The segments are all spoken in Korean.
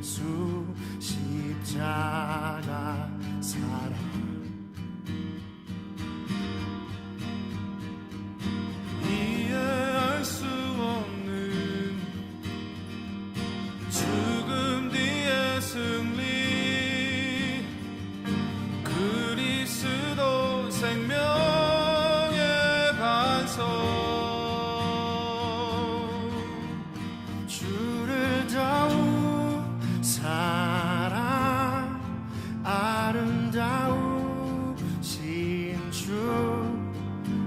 예수 십자가 사랑 이해할 수 없는 죽음 뒤의 승리 그리스도 생명의 반석 주를 더욱 사랑 아름다우신 주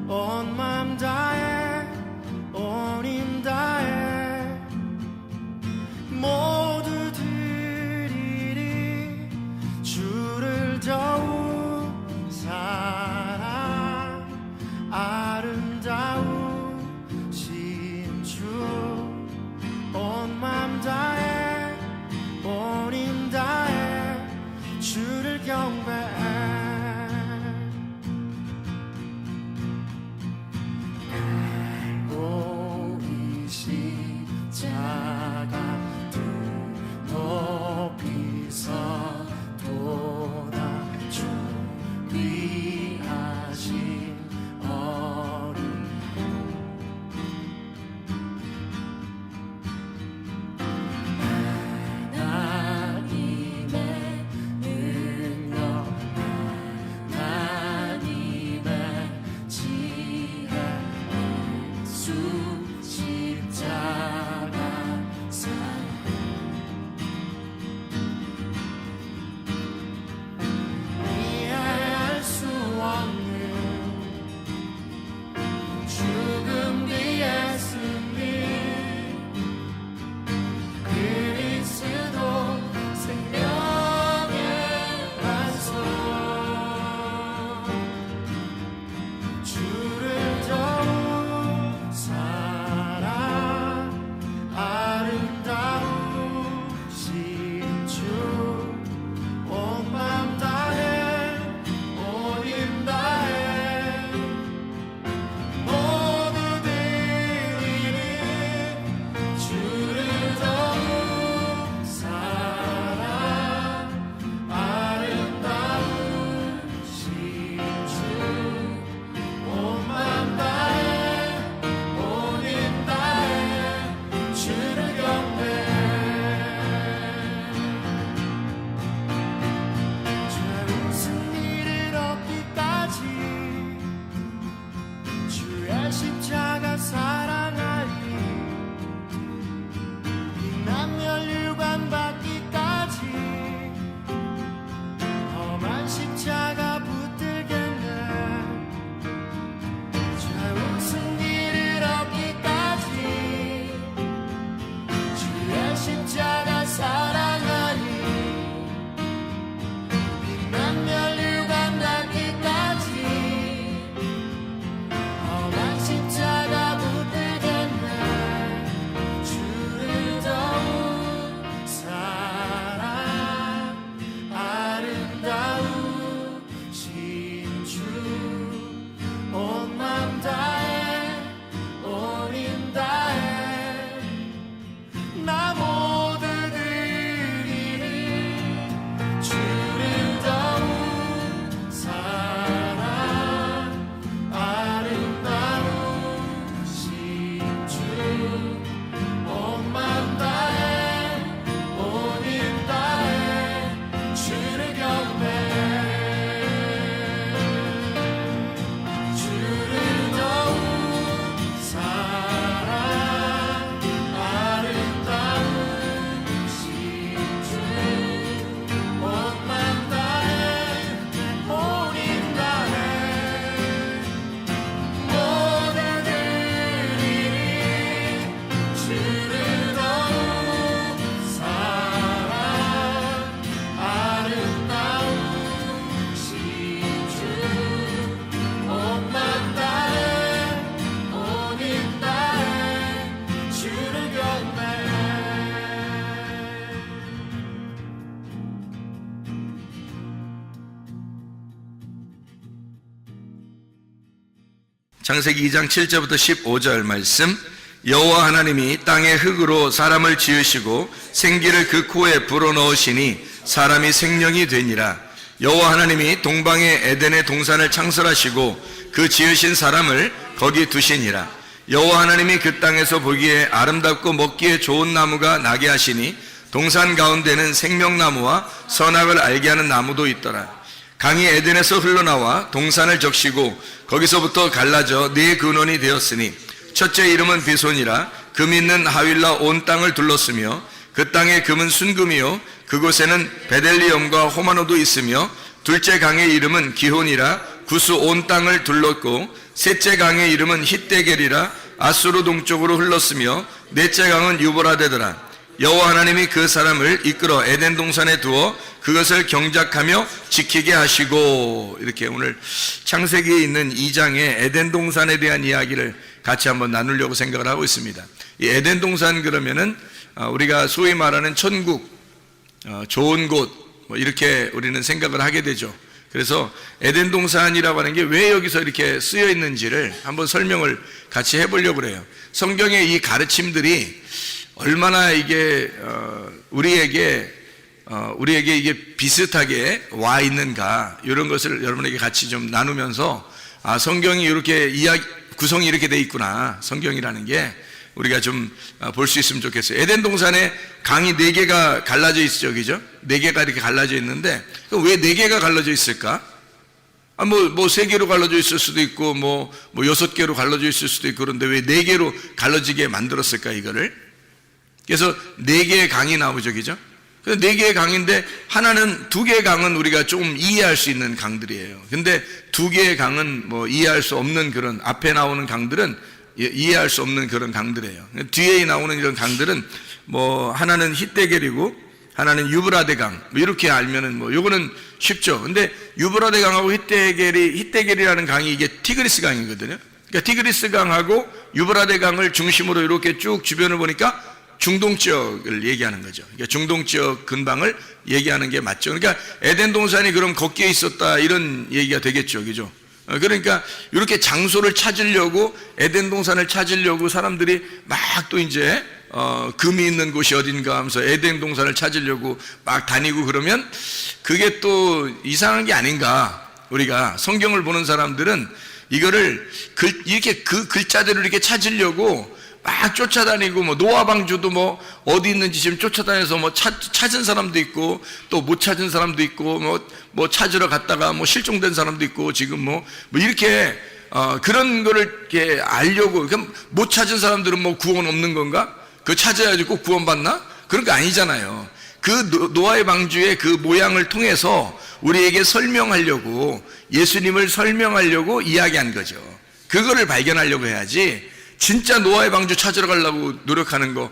온 맘 다해 온 힘 다해 모두 드리리 주를 더욱 사랑 아름다우신 주 온 맘 다해 온 힘 다해 주를 경배해 알고 이 십자가 두 높이서 도다 주 귀하신 어른 하나님의 능력 하나님의 지혜 예수 십자가 사랑 이해할 수 없는 죽음 뒤의 승리 그리스도 생명의 반석 주를 더욱 사랑 아름다우신 주 온 맘 다해 온 힘 다해 모두 드리는 주를 더욱 사랑 아름다우신 주 온 맘 다해 온 힘 다해 주를 경배해 죄 승리를 얻기까지 주의 십자가 사랑하리 비난 멸류관 받기까지 험한 십자가 붙들겠네 죄 승리를 얻기까지 주의 십자가 사랑하리 비난 멸류관 닿기까지 험한 십자가 붙들겠네 주를 더욱 사랑 아름다우신 주 온 맘 다해 온 힘 다해 나 모두 드리리 주를 더욱 사랑 아름다우신 주 온 맘 다해 온 힘 다해 주를 경배해 주를 더욱 사랑 아름다우신 주 온 맘 다해 온 힘 다해 모두 드리리 주를 더욱 사랑 아름다우신 주 온 맘 다해 온 힘 다해 주를 경배해 창세기 2장 7절부터 15절 말씀 여호와 하나님이 땅의 흙으로 사람을 지으시고 생기를 그 코에 불어넣으시니 사람이 생명이 되니라. 여호와 하나님이 동방의 에덴의 동산을 창설하시고 그 지으신 사람을 거기 두시니라. 여호와 하나님이 그 땅에서 보기에 아름답고 먹기에 좋은 나무가 나게 하시니 동산 가운데는 생명나무와 선악을 알게 하는 나무도 있더라. 강이 에덴에서 흘러나와 동산을 적시고 거기서부터 갈라져 네 근원이 되었으니 첫째 이름은 비손이라. 금 있는 하윌라 온 땅을 둘렀으며 그 땅의 금은 순금이요 그곳에는 베델리엄과 호마노도 있으며 둘째 강의 이름은 기혼이라. 구스 온 땅을 둘렀고 셋째 강의 이름은 hit데겔이라. 아수르 동쪽으로 흘렀으며 넷째 강은 유보라데더라. 여호와 하나님이 그 사람을 이끌어 에덴 동산에 두어 그것을 경작하며 지키게 하시고. 이렇게 오늘 창세기에 있는 2장의 에덴 동산에 대한 이야기를 같이 한번 나누려고 생각을 하고 있습니다. 이 에덴 동산 그러면은 우리가 소위 말하는 천국, 좋은 곳, 뭐 이렇게 우리는 생각을 하게 되죠. 그래서 에덴 동산이라고 하는 게 왜 여기서 이렇게 쓰여 있는지를 한번 설명을 같이 해보려고 그래요. 성경의 이 가르침들이 얼마나 이게 우리에게 이게 비슷하게 와 있는가, 이런 것을 여러분에게 같이 좀 나누면서 성경이 이렇게 구성이 이렇게 돼 있구나, 성경이라는 게 우리가 좀 볼 수 있으면 좋겠어요. 에덴 동산에 강이 4개가 갈라져 있죠, 그죠? 4개가 이렇게 갈라져 있는데 왜 4개가 갈라져 있을까? 뭐 3개로 갈라져 있을 수도 있고 뭐 6개로 갈라져 있을 수도 있고, 그런데 왜 4개로 갈라지게 만들었을까, 이거를? 그래서 4개의 강이 나오죠, 그죠? 4개의 강인데 하나는 2개의 강은 우리가 조금 이해할 수 있는 강들이에요. 근데 2개의 강은 뭐 이해할 수 없는, 그런 앞에 나오는 강들은 이해할 수 없는 그런 강들이에요. 뒤에 나오는 이런 강들은 뭐 하나는 hit데겔이고 하나는 유브라데 강, 뭐 이렇게 알면은 뭐 요거는 쉽죠. 근데 유브라데 강하고 hit데겔이라는 강이 이게 티그리스 강이거든요. 그러니까 티그리스 강하고 유브라데 강을 중심으로 이렇게 쭉 주변을 보니까 중동 지역을 얘기하는 거죠. 그러니까 중동 지역 근방을 얘기하는 게 맞죠. 그러니까 에덴 동산이 그럼 거기에 있었다, 이런 얘기가 되겠죠, 그죠? 그러니까 이렇게 장소를 찾으려고, 에덴 동산을 찾으려고 사람들이 막 또 이제 금이 있는 곳이 어딘가 하면서 에덴 동산을 찾으려고 막 다니고, 그러면 그게 또 이상한 게 아닌가. 우리가 성경을 보는 사람들은 이거를 이렇게 그 글자대로 이렇게 찾으려고 막 쫓아다니고, 뭐 노아 방주도 뭐 어디 있는지 지금 쫓아다녀서 뭐 찾은 사람도 있고 또 못 찾은 사람도 있고, 뭐 찾으러 갔다가 뭐 실종된 사람도 있고, 지금 뭐 이렇게 그런 거를 이렇게 알려고. 그럼 못 찾은 사람들은 뭐 구원 없는 건가? 그거 찾아야지 꼭 구원 받나? 그런 거 아니잖아요. 그 노아의 방주의 그 모양을 통해서 우리에게 설명하려고, 예수님을 설명하려고 이야기한 거죠. 그거를 발견하려고 해야지, 진짜 노아의 방주 찾으러 가려고 노력하는 거,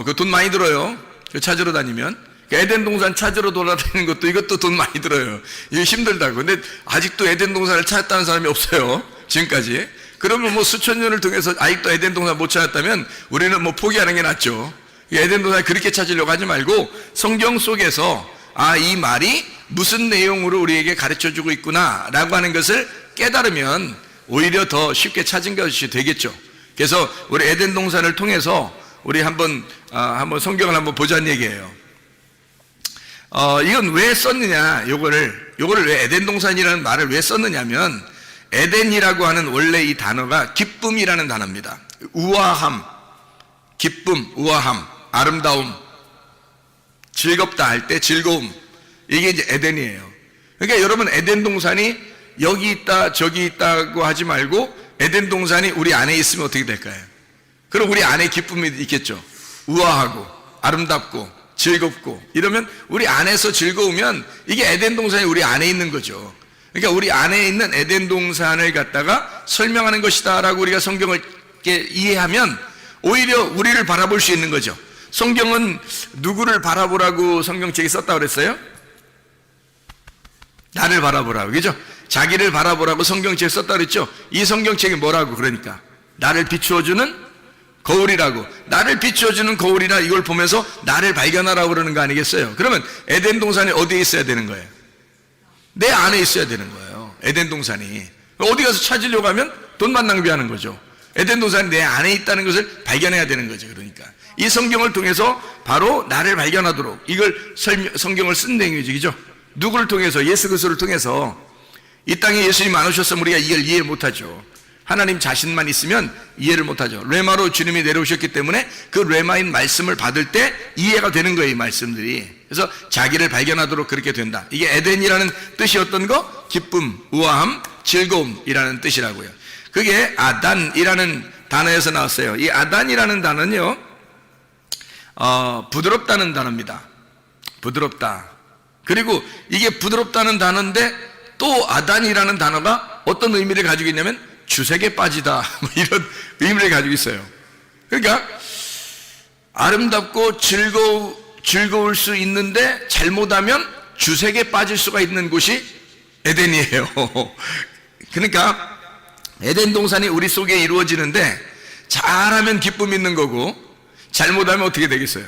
그 돈 많이 들어요. 찾으러 다니면. 에덴 동산 찾으러 돌아다니는 것도, 이것도 돈 많이 들어요. 이거 힘들다고. 근데 아직도 에덴 동산을 찾았다는 사람이 없어요, 지금까지. 그러면 뭐 수천 년을 통해서 아직도 에덴 동산 못 찾았다면 우리는 뭐 포기하는 게 낫죠. 에덴 동산 그렇게 찾으려고 하지 말고 성경 속에서 이 말이 무슨 내용으로 우리에게 가르쳐주고 있구나 라고 하는 것을 깨달으면 오히려 더 쉽게 찾은 것이 되겠죠. 그래서 우리 에덴 동산을 통해서 우리 한번 성경을 한번 보자는 얘기예요. 이건 왜 썼느냐, 요거를 왜 에덴 동산이라는 말을 왜 썼느냐면, 에덴이라고 하는 원래 이 단어가 기쁨이라는 단어입니다. 우아함, 기쁨, 우아함, 아름다움, 즐겁다 할 때 즐거움, 이게 이제 에덴이에요. 그러니까 여러분, 에덴 동산이 여기 있다 저기 있다고 하지 말고 에덴 동산이 우리 안에 있으면 어떻게 될까요? 그럼 우리 안에 기쁨이 있겠죠. 우아하고 아름답고 즐겁고 이러면, 우리 안에서 즐거우면 이게 에덴 동산이 우리 안에 있는 거죠. 그러니까 우리 안에 있는 에덴 동산을 갖다가 설명하는 것이다 라고 우리가 성경을 이렇게 이해하면 오히려 우리를 바라볼 수 있는 거죠. 성경은 누구를 바라보라고 성경책에 썼다고 그랬어요? 나를 바라보라고, 그죠? 자기를 바라보라고 성경책에 썼다고 그랬죠? 이 성경책이 뭐라고? 그러니까 나를 비추어주는 거울이라고. 나를 비추어주는 거울이라, 이걸 보면서 나를 발견하라고 그러는 거 아니겠어요? 그러면 에덴 동산이 어디에 있어야 되는 거예요? 내 안에 있어야 되는 거예요, 에덴 동산이. 어디 가서 찾으려고 하면 돈만 낭비하는 거죠. 에덴 동산이 내 안에 있다는 것을 발견해야 되는 거죠. 그러니까 이 성경을 통해서 바로 나를 발견하도록 이걸 성경을 쓴 내용이죠. 누구를 통해서? 예수 그리스도를 통해서. 이 땅에 예수님 안 오셨으면 우리가 이걸 이해 못하죠. 하나님 자신만 있으면 이해를 못하죠. 레마로 주님이 내려오셨기 때문에 그 레마인 말씀을 받을 때 이해가 되는 거예요, 이 말씀들이. 그래서 자기를 발견하도록 그렇게 된다. 이게 에덴이라는 뜻이 어떤 거? 기쁨, 우아함, 즐거움이라는 뜻이라고요. 그게 아단이라는 단어에서 나왔어요. 이 아단이라는 단어는요, 부드럽다는 단어입니다. 부드럽다. 그리고 이게 부드럽다는 단어인데 또 아단이라는 단어가 어떤 의미를 가지고 있냐면 주색에 빠지다, 뭐 이런 의미를 가지고 있어요. 그러니까 아름답고 즐거울 수 있는데 잘못하면 주색에 빠질 수가 있는 곳이 에덴이에요. 그러니까 에덴 동산이 우리 속에 이루어지는데 잘하면 기쁨 있는 거고 잘못하면 어떻게 되겠어요?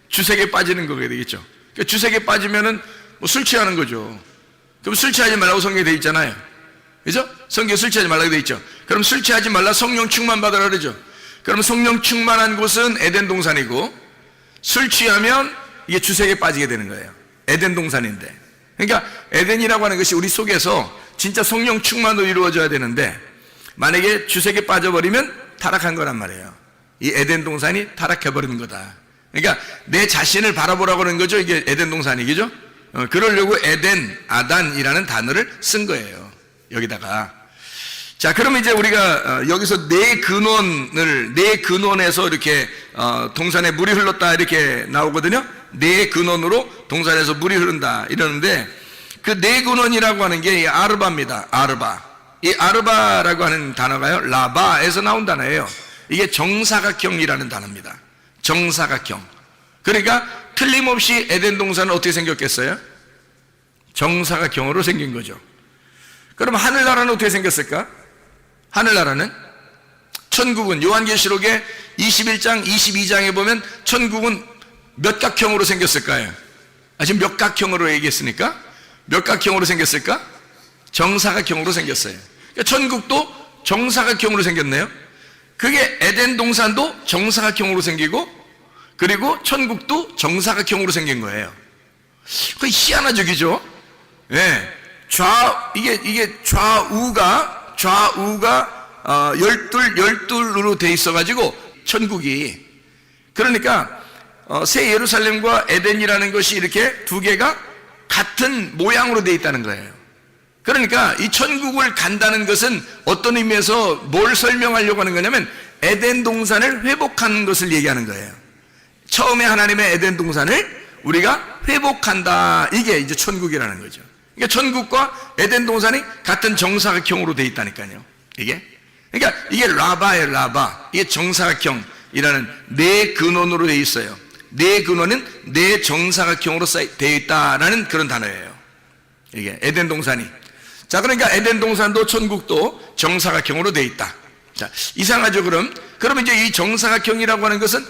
주색에 빠지는 거게 되겠죠. 그러니까 주색에 빠지면은 뭐 술 취하는 거죠. 그럼 술 취하지 말라고 성경에 돼 있잖아요. 그죠? 성경에 술 취하지 말라고 돼 있죠. 그럼 술 취하지 말라, 성령 충만 받으라 그러죠. 그럼 성령 충만한 곳은 에덴 동산이고 술 취하면 이게 주색에 빠지게 되는 거예요. 에덴 동산인데. 그러니까 에덴이라고 하는 것이 우리 속에서 진짜 성령 충만으로 이루어져야 되는데 만약에 주색에 빠져버리면 타락한 거란 말이에요. 이 에덴 동산이 타락해버리는 거다. 그러니까 내 자신을 바라보라고 하는 거죠. 이게 에덴 동산이죠. 그러려고 에덴, 아단이라는 단어를 쓴 거예요. 여기다가. 자, 그러면 이제 우리가 여기서 네 근원에서 이렇게 동산에 물이 흘렀다 이렇게 나오거든요. 네 근원으로 동산에서 물이 흐른다 이러는데 그 네 근원이라고 하는 게 아르바입니다. 아르바. 이 아르바라고 하는 단어가요, 라바에서 나온 단어예요. 이게 정사각형이라는 단어입니다. 정사각형. 그러니까 틀림없이 에덴 동산은 어떻게 생겼겠어요? 정사각형으로 생긴 거죠. 그럼 하늘나라는 어떻게 생겼을까? 하늘나라는, 천국은 요한계시록의 21장 22장에 보면 천국은 몇 각형으로 생겼을까요? 지금 몇 각형으로 얘기했으니까 몇 각형으로 생겼을까? 정사각형으로 생겼어요. 그러니까 천국도 정사각형으로 생겼네요. 그게 에덴 동산도 정사각형으로 생기고 그리고 천국도 정사각형으로 생긴 거예요. 그게 희한하죠, 그죠? 예. 이게 좌우가 열둘로 돼 있어가지고 천국이, 그러니까 새 예루살렘과 에덴이라는 것이 이렇게 두 개가 같은 모양으로 돼 있다는 거예요. 그러니까 이 천국을 간다는 것은 어떤 의미에서 뭘 설명하려고 하는 거냐면 에덴 동산을 회복하는 것을 얘기하는 거예요. 처음에 하나님의 에덴 동산을 우리가 회복한다, 이게 이제 천국이라는 거죠. 그러니까 천국과 에덴 동산이 같은 정사각형으로 돼 있다니까요. 그러니까 이게 라바예요, 라바. 이게 정사각형이라는 네 근원으로 돼 있어요. 네 근원은 네 정사각형으로 되어 있다라는 그런 단어예요. 이게 에덴 동산이. 자, 그러니까 에덴 동산도 천국도 정사각형으로 되어 있다. 자, 이상하죠, 그럼? 그러면 이제 이 정사각형이라고 하는 것은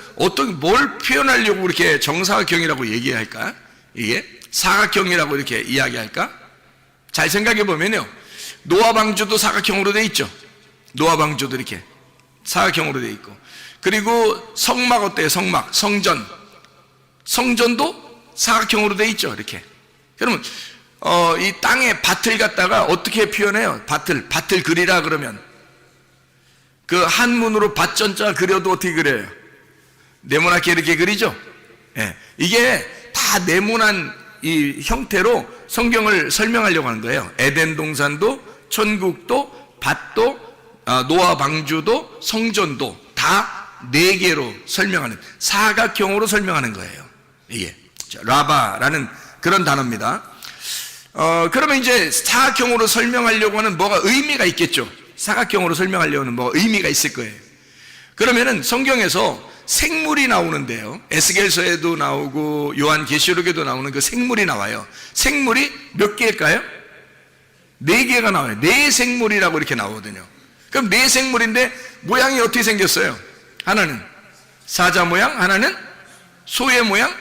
뭘 표현하려고 이렇게 정사각형이라고 얘기할까? 이게 사각형이라고 이렇게 이야기할까? 잘 생각해 보면요, 노아 방주도 사각형으로 되어 있죠. 노아 방주도 이렇게 사각형으로 되어 있고, 그리고 성막 어때요? 성막, 성전도 사각형으로 되어 있죠. 이렇게. 그러면 이 땅의 밭을 갖다가 어떻게 표현해요? 밭을 그리라 그러면 그 한문으로 밭전자 그려도 어떻게 그려요? 네모나게 이렇게 그리죠. 예. 이게 다 네모난 이 형태로 성경을 설명하려고 하는 거예요. 에덴 동산도 천국도 밭도 노아 방주도 성전도 다 네 개로 설명하는, 사각형으로 설명하는 거예요. 이게 라바라는 그런 단어입니다. 그러면 이제 사각형으로 설명하려고 하는 뭐가 의미가 있겠죠. 사각형으로 설명하려는 뭐가 의미가 있을 거예요. 그러면은 성경에서 생물이 나오는데요, 에스겔서에도 나오고 요한계시록에도 나오는 그 생물이 나와요. 생물이 몇 개일까요? 네 개가 나와요. 네 생물이라고 이렇게 나오거든요. 그럼 네 생물인데 모양이 어떻게 생겼어요? 하나는 사자 모양, 하나는 소의 모양,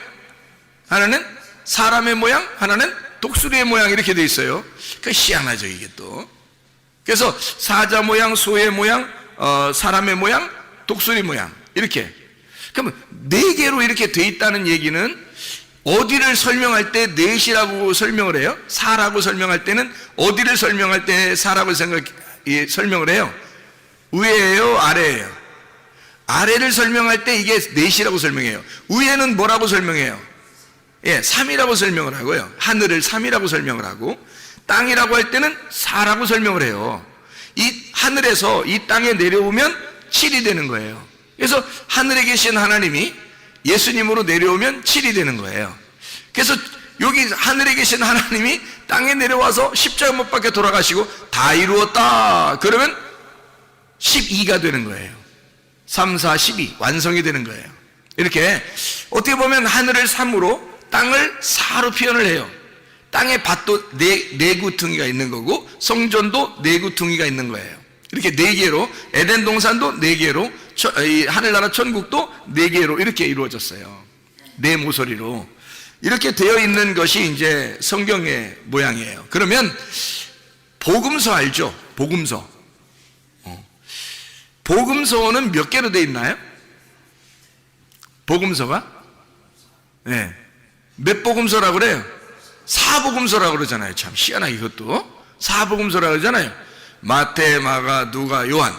하나는 사람의 모양, 하나는 독수리의 모양, 이렇게 돼 있어요. 그 희한하죠, 이게 또. 그래서 사자 모양, 소의 모양, 사람의 모양, 독수리 모양 이렇게. 그러면 4개로 이렇게 돼 있다는 얘기는 어디를 설명할 때 넷이라고 설명을 해요? 4라고 설명할 때는 어디를 설명할 때 4라고 설명을 해요? 위에예요, 아래예요? 아래를 설명할 때 이게 넷이라고 설명해요. 위에는 뭐라고 설명해요? 3이라고 설명을 하고요. 하늘을 3이라고 설명을 하고, 땅이라고 할 때는 4라고 설명을 해요. 이 하늘에서 이 땅에 내려오면 7이 되는 거예요. 그래서 하늘에 계신 하나님이 예수님으로 내려오면 7이 되는 거예요. 그래서 여기 하늘에 계신 하나님이 땅에 내려와서 십자가 못 박혀 돌아가시고 다 이루었다 그러면 12가 되는 거예요. 3, 4, 12 완성이 되는 거예요. 이렇게 어떻게 보면 하늘을 3으로 땅을 4로 표현을 해요. 땅에 밭도 네 구퉁이가 있는 거고 성전도 4구퉁이가 있는 거예요. 이렇게 4개로 에덴 동산도 4개로 하늘나라 천국도 4개로 이렇게 이루어졌어요. 4모서리로 이렇게 되어 있는 것이 이제 성경의 모양이에요. 그러면 복음서 알죠? 복음서. 복음서는 몇 개로 되어 있나요? 복음서가? 네. 몇 복음서라고 그래요? 4복음서라고 그러잖아요. 참 희한하게 그것도 4복음서라고 그러잖아요. 마태, 마가, 누가, 요한.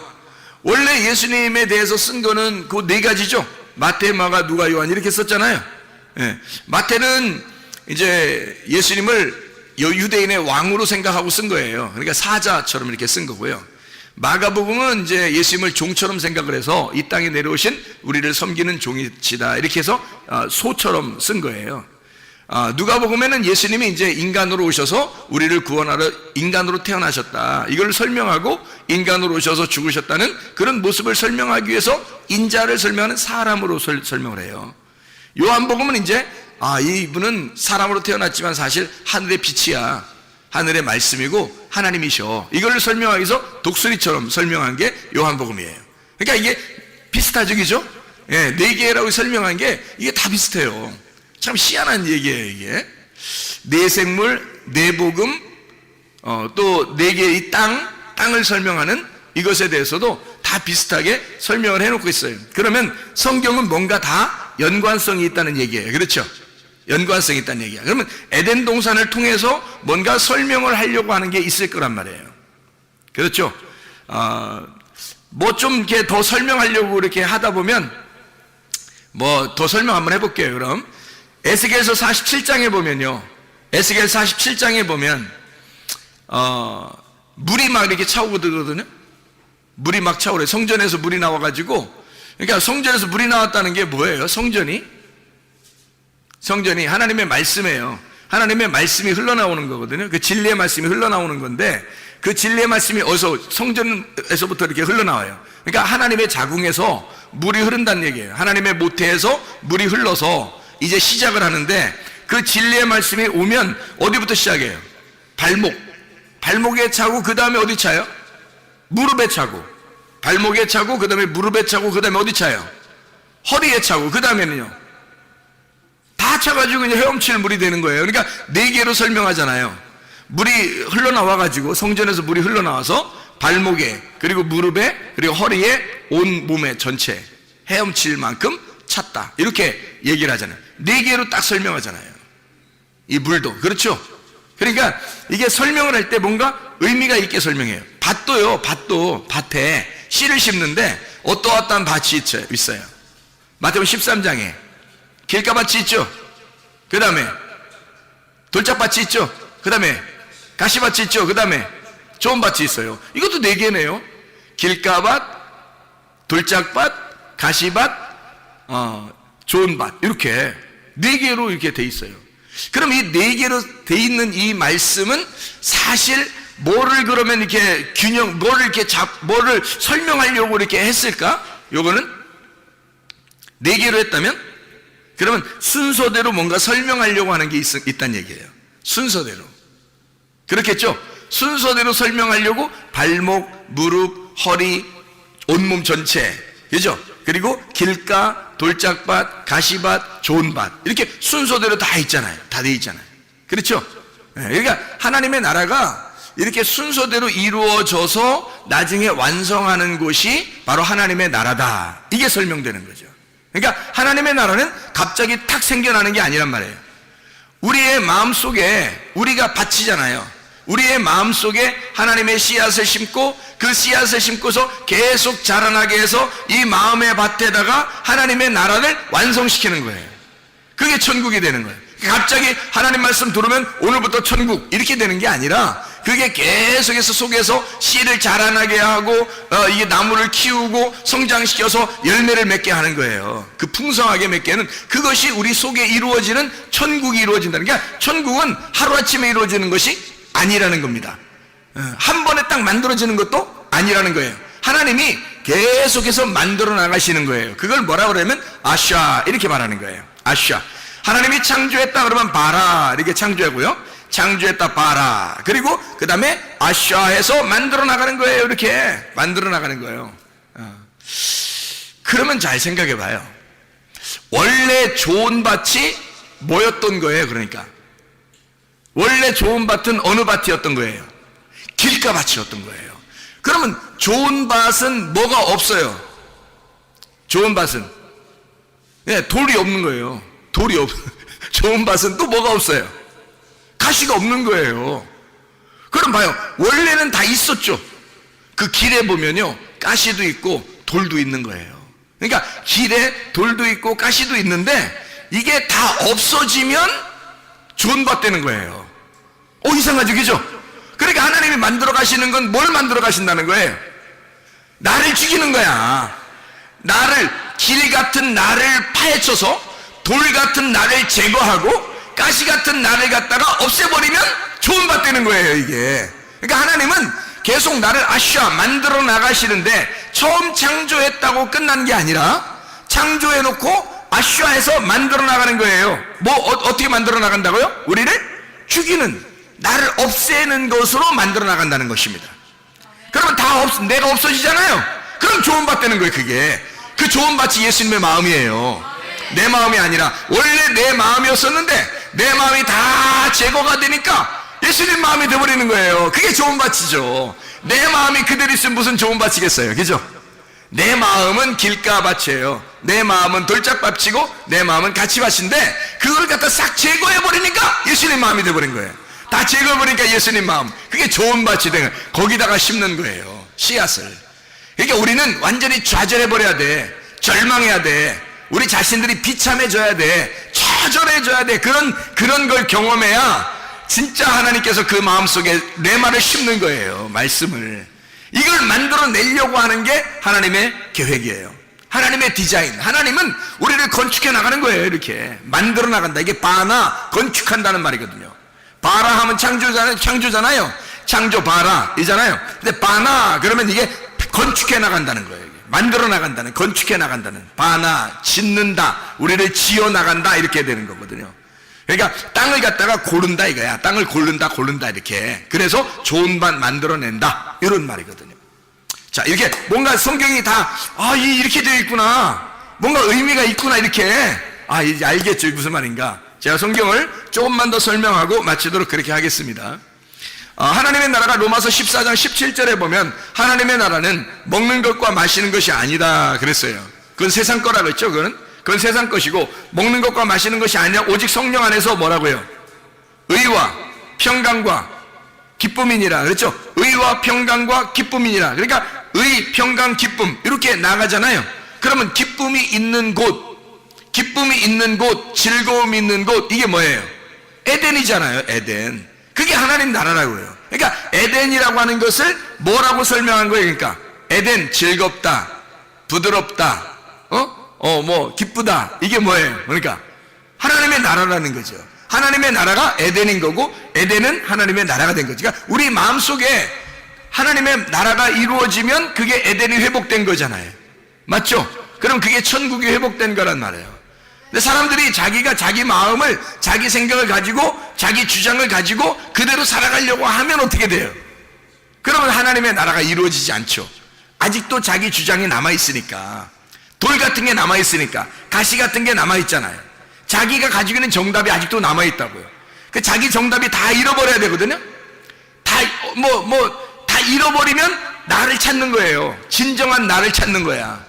원래 예수님에 대해서 쓴 거는 그 4가지죠. 마태, 마가, 누가, 요한 이렇게 썼잖아요. 네. 마태는 이제 예수님을 유대인의 왕으로 생각하고 쓴 거예요. 그러니까 사자처럼 이렇게 쓴 거고요. 마가복음은 이제 예수님을 종처럼 생각을 해서 이 땅에 내려오신 우리를 섬기는 종이시다 이렇게 해서 소처럼 쓴 거예요. 누가복음에는 예수님이 이제 인간으로 오셔서 우리를 구원하러 인간으로 태어나셨다 이걸 설명하고 인간으로 오셔서 죽으셨다는 그런 모습을 설명하기 위해서 인자를 설명하는 사람으로 설명을 해요. 요한복음은 이제 이분은 사람으로 태어났지만 사실 하늘의 빛이야, 하늘의 말씀이고 하나님이셔 이걸 설명하기 위해서 독수리처럼 설명한 게 요한복음이에요. 그러니까 이게 비슷하죠, 그죠? 4개라고 설명한 게 이게 다 비슷해요. 참 희한한 얘기예요. 이게 4생물, 4복음, 또 4개의 땅을 설명하는 이것에 대해서도 다 비슷하게 설명을 해놓고 있어요. 그러면 성경은 뭔가 다 연관성이 있다는 얘기예요. 그렇죠? 연관성이 있다는 얘기야. 그러면 에덴 동산을 통해서 뭔가 설명을 하려고 하는 게 있을 거란 말이에요. 그렇죠? 뭐 좀 이렇게 더 설명하려고 이렇게 하다 보면 뭐 더 설명 한번 해볼게요. 그럼 에스겔서 47장에 보면요, 에스겔 47장에 보면 물이 막 이렇게 차오고 들거든요. 물이 막 차오래. 성전에서 물이 나와가지고, 그러니까 성전에서 물이 나왔다는 게 뭐예요? 성전이 하나님의 말씀이에요. 하나님의 말씀이 흘러나오는 거거든요. 그 진리의 말씀이 흘러나오는 건데 그 진리의 말씀이 어디서? 성전에서부터 이렇게 흘러나와요. 그러니까 하나님의 자궁에서 물이 흐른다는 얘기예요. 하나님의 모태에서 물이 흘러서 이제 시작을 하는데 그 진리의 말씀이 오면 어디부터 시작해요? 발목에 차고 그 다음에 어디 차요? 무릎에 차고, 발목에 차고 그 다음에 무릎에 차고 그 다음에 어디 차요? 허리에 차고 그 다음에는요 다 차가지고 이제 헤엄칠 물이 되는 거예요. 그러니까 4개로 설명하잖아요. 물이 흘러나와가지고 성전에서 물이 흘러나와서 발목에 그리고 무릎에 그리고 허리에 온 몸에 전체 헤엄칠 만큼 찼다 이렇게 얘기를 하잖아요. 4개로 딱 설명하잖아요. 이 물도 그렇죠. 그러니까 이게 설명을 할 때 뭔가 의미가 있게 설명해요. 밭도 밭에 씨를 심는데 어떠한 밭이 있어요. 마태복음 13장에 길가밭이 있죠. 그 다음에 돌짝밭이 있죠. 그 다음에 가시밭이 있죠. 그 다음에 좋은 밭이 있어요. 이것도 4개네요. 길가밭, 돌짝밭, 가시밭, 좋은 밭 이렇게 4개로 이렇게 돼 있어요. 그럼 이 4개로 돼 있는 이 말씀은 사실 뭐를 그러면 이렇게 뭐를 설명하려고 이렇게 했을까? 요거는 4개로 했다면 그러면 순서대로 뭔가 설명하려고 하는 게 있다는 얘기예요. 순서대로. 그렇겠죠? 순서대로 설명하려고 발목, 무릎, 허리, 온몸 전체, 그죠? 그리고 길가, 돌짝밭, 가시밭, 좋은 밭 이렇게 순서대로 다 있잖아요. 다 돼 있잖아요. 그렇죠? 그러니까 하나님의 나라가 이렇게 순서대로 이루어져서 나중에 완성하는 곳이 바로 하나님의 나라다. 이게 설명되는 거죠. 그러니까 하나님의 나라는 갑자기 탁 생겨나는 게 아니란 말이에요. 우리의 마음속에 우리가 밭이잖아요. 우리의 마음속에 하나님의 씨앗을 심고 그 씨앗을 심고서 계속 자라나게 해서 이 마음의 밭에다가 하나님의 나라를 완성시키는 거예요. 그게 천국이 되는 거예요. 갑자기 하나님 말씀 들으면 오늘부터 천국 이렇게 되는 게 아니라 그게 계속해서 속에서 씨를 자라나게 하고 이게 나무를 키우고 성장시켜서 열매를 맺게 하는 거예요. 그 풍성하게 맺게 하는 그것이 우리 속에 이루어지는 천국이 이루어진다는 게 천국은 하루아침에 이루어지는 것이 아니라는 겁니다. 한 번에 딱 만들어지는 것도 아니라는 거예요. 하나님이 계속해서 만들어 나가시는 거예요. 그걸 뭐라 그러면 아샤 이렇게 말하는 거예요. 아샤. 하나님이 창조했다 그러면 바라 이렇게 창조하고요. 창조했다 바라. 그리고 그 다음에 아샤해서 만들어 나가는 거예요. 이렇게 만들어 나가는 거예요. 그러면 잘 생각해 봐요. 원래 좋은 밭이 뭐였던 거예요? 그러니까 원래 좋은 밭은 어느 밭이었던 거예요? 길가밭이었던 거예요. 그러면 좋은 밭은 뭐가 없어요? 좋은 밭은 돌이 없는 거예요. 좋은 밭은 또 뭐가 없어요? 가시가 없는 거예요. 그럼 봐요. 원래는 다 있었죠. 그 길에 보면요 가시도 있고 돌도 있는 거예요. 그러니까 길에 돌도 있고 가시도 있는데 이게 다 없어지면 좋은 밭 되는 거예요. 이상하죠, 그죠? 그러니까 하나님이 만들어 가시는 건 뭘 만들어 가신다는 거예요? 나를 죽이는 거야. 길 같은 나를 파헤쳐서 돌 같은 나를 제거하고 가시 같은 나를 갖다가 없애버리면 좋은 밭 되는 거예요, 이게. 그러니까 하나님은 계속 나를 아샤 만들어 나가시는데 처음 창조했다고 끝난 게 아니라 창조해놓고 아샤해서 만들어 나가는 거예요. 어떻게 만들어 나간다고요? 우리를 죽이는, 나를 없애는 것으로 만들어 나간다는 것입니다. 그러면 내가 없어지잖아요. 그럼 좋은 밭 되는 거예요. 그게 그 좋은 밭이 예수님의 마음이에요. 내 마음이 아니라 원래 내 마음이었었는데 내 마음이 다 제거가 되니까 예수님 마음이 되어버리는 거예요. 그게 좋은 밭이죠. 내 마음이 그대로 있으면 무슨 좋은 밭이겠어요, 그죠? 내 마음은 길가밭이에요. 내 마음은 돌짝밭이고 내 마음은 가치밭인데 그걸 갖다 싹 제거해버리니까 예수님 마음이 되어버린 거예요. 다 제거해버리니까 예수님 마음, 그게 좋은 밭이 된 거예요. 거기다가 심는 거예요, 씨앗을. 그러니까 우리는 완전히 좌절해버려야 돼. 절망해야 돼. 우리 자신들이 비참해져야 돼. 처절해져야 돼. 그런 걸 경험해야 진짜 하나님께서 그 마음속에 내 말을 심는 거예요, 말씀을. 이걸 만들어내려고 하는 게 하나님의 계획이에요. 하나님의 디자인. 하나님은 우리를 건축해 나가는 거예요. 이렇게 만들어 나간다. 이게 바나, 건축한다는 말이거든요. 바라 하면 창조잖아요. 창조 바라 이잖아요. 근데 바나 그러면 이게 건축해 나간다는 거예요. 만들어 나간다는, 건축해 나간다는, 바나 짓는다, 우리를 지어 나간다 이렇게 되는 거거든요. 그러니까 땅을 갖다가 고른다 이거야. 땅을 고른다 이렇게. 그래서 좋은 밭 만들어낸다 이런 말이거든요. 자, 이렇게 뭔가 성경이 다 이렇게 되어 있구나, 뭔가 의미가 있구나, 이렇게 이제 알겠죠, 무슨 말인가. 제가 성경을 조금만 더 설명하고 마치도록 그렇게 하겠습니다. 하나님의 나라가 로마서 14장 17절에 보면 하나님의 나라는 먹는 것과 마시는 것이 아니다 그랬어요. 그건 세상 거라고 했죠. 그건 세상 것이고 먹는 것과 마시는 것이 아니라 오직 성령 안에서 뭐라고요? 의와 평강과 기쁨이니라 그랬죠. 의와 평강과 기쁨이니라. 그러니까 의, 평강, 기쁨 이렇게 나가잖아요. 그러면 기쁨이 있는 곳, 즐거움이 있는 곳, 이게 뭐예요? 에덴이잖아요. 에덴. 그게 하나님 나라라고 해요. 그러니까 에덴이라고 하는 것을 뭐라고 설명한 거예요? 그러니까 에덴, 즐겁다, 부드럽다, 기쁘다, 이게 뭐예요? 그러니까 하나님의 나라라는 거죠. 하나님의 나라가 에덴인 거고 에덴은 하나님의 나라가 된 거죠. 그러니까 우리 마음속에 하나님의 나라가 이루어지면 그게 에덴이 회복된 거잖아요. 맞죠? 그럼 그게 천국이 회복된 거란 말이에요. 근데 사람들이 자기가 자기 마음을, 자기 생각을 가지고 자기 주장을 가지고 그대로 살아가려고 하면 어떻게 돼요? 그러면 하나님의 나라가 이루어지지 않죠. 아직도 자기 주장이 남아있으니까, 돌 같은 게 남아있으니까, 가시 같은 게 남아있잖아요. 자기가 가지고 있는 정답이 아직도 남아있다고요. 그 자기 정답이 다 잃어버려야 되거든요. 다 다 잃어버리면 나를 찾는 거예요. 진정한 나를 찾는 거야.